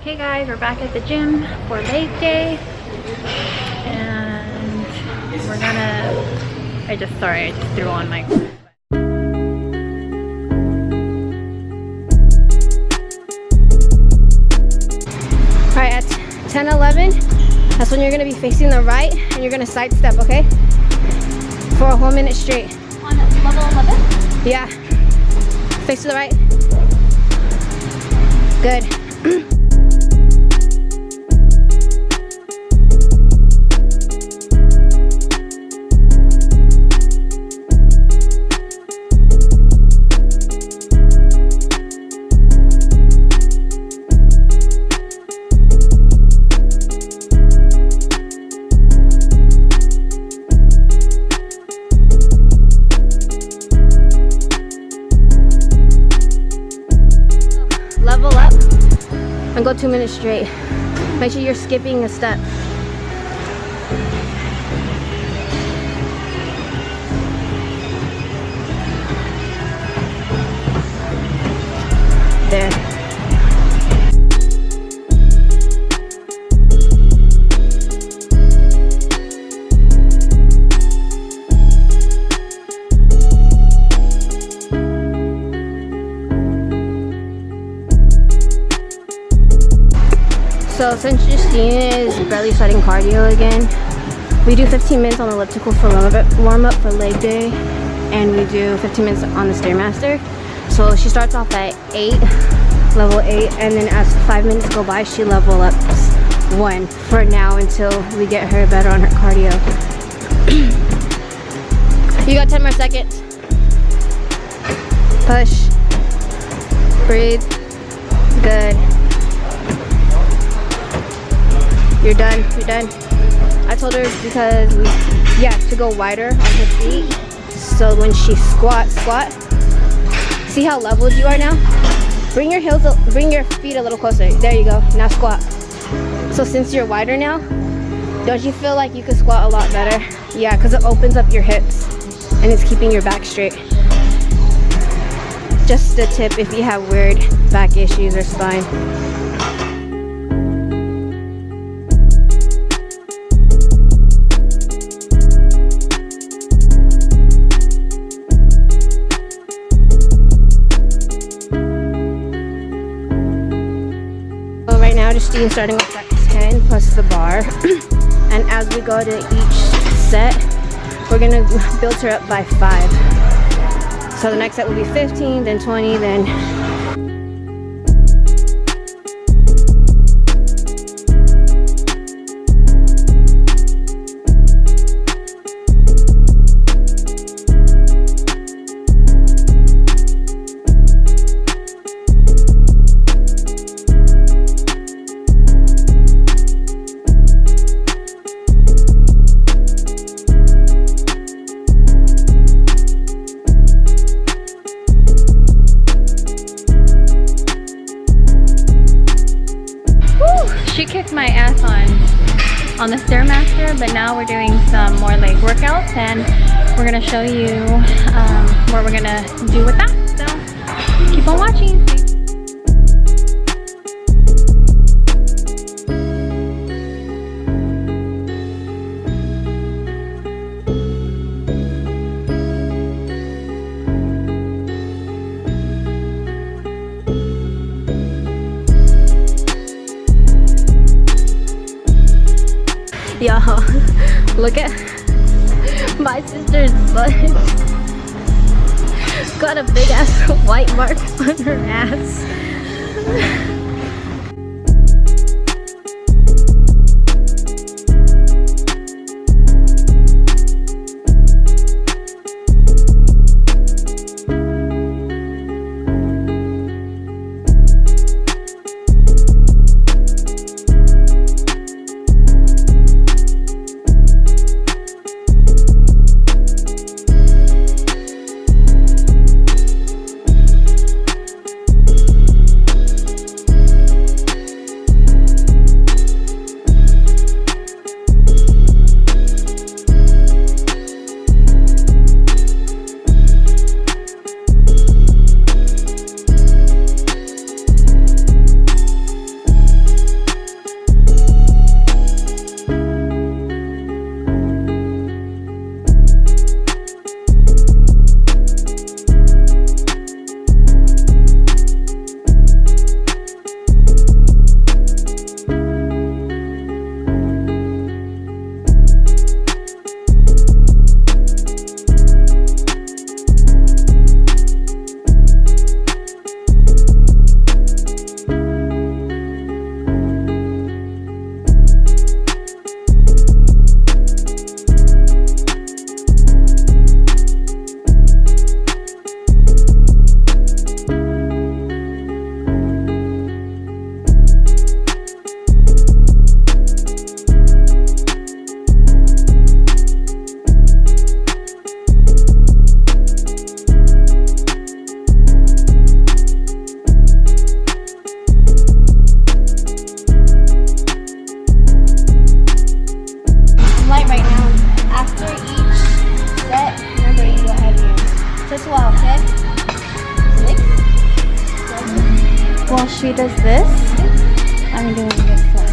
Hey guys, we're back at the gym for leg day, and we're gonna, I just threw on my Alright, at 10-11, that's when you're gonna be facing the right and you're gonna side step, okay? For a whole minute straight. on level 11? Yeah. Face to the right. Good. Level up and go 2 minutes straight. Make sure you're skipping a step. There. So since Justine is barely starting cardio again, we do 15 minutes on the elliptical for warm up for leg day, and we do 15 minutes on the Stairmaster. So she starts off at level 8, and then as 5 minutes go by, she level ups 1 for now until we get her better on her cardio. You got 10 more seconds. Push. Breathe. Good. You're done, you're done. I told her because to go wider on her feet. So when she squat. See how leveled you are now? Bring your feet a little closer. There you go, now squat. So since you're wider now, don't you feel like you could squat a lot better? Yeah, because it opens up your hips and it's keeping your back straight. Just a tip if you have weird back issues or spine. Right now, Justine starting with that 10 plus the bar, and as we go to each set, we're gonna build her up by 5. So the next set will be 15, then 20, then. She kicked my ass on the Stairmaster, but now we're doing some more leg workouts, and we're gonna show you what we're gonna do with that. So keep on watching. Yo, look at my sister's butt. Got a big ass white mark on her ass. this. I'm doing this one.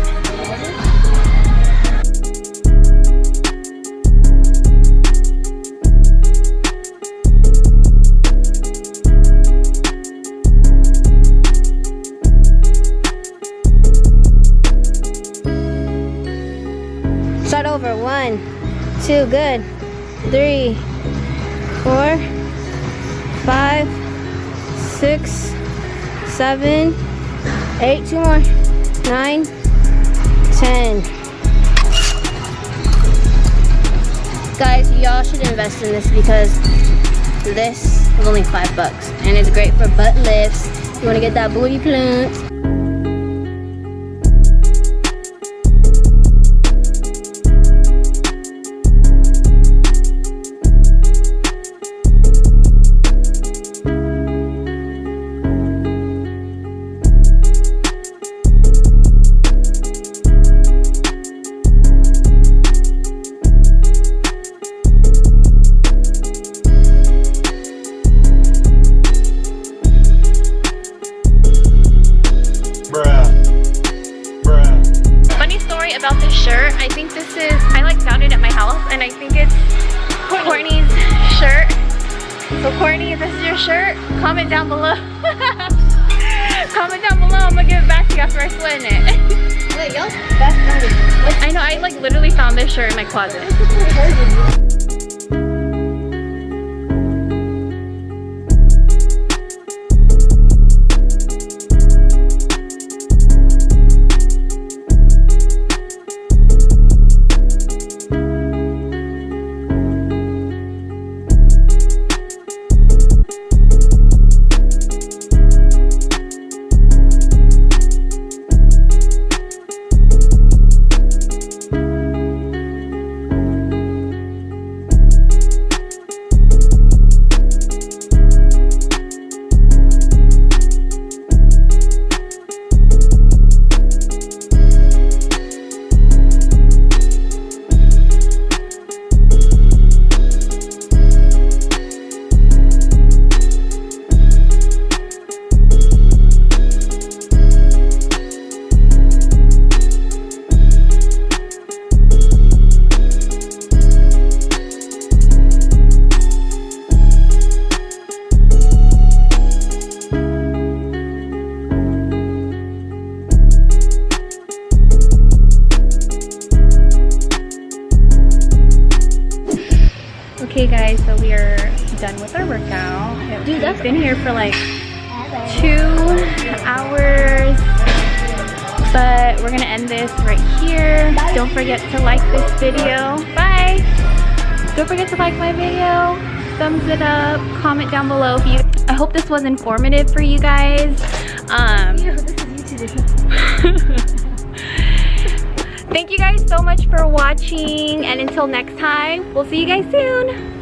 Start over. 1, 2, good. 3, 4, 5, 6, 7, 8. 2 more. 9, 10. Guys, y'all should invest in this because this is only $5 and it's great for butt lifts. You want to get that booty plump. Funny story about this shirt. I think this is, I like found it at my house and I think it's Courtney's shirt. So Courtney, is this your shirt? Comment down below. Comment down below. I'm gonna give it back to you after I sweat in it. Wait, y'all, that's nice. I know, I like literally found this shirt in my closet. Okay guys, so we are done with our workout. Dude, we've been here for like 2 hours, but we're gonna end this right here. Don't forget to like this video. Bye! Don't forget to like my video, thumbs it up, comment down below if you. I hope this was informative for you guys. Thank you guys so much for watching, and until next time, we'll see you guys soon.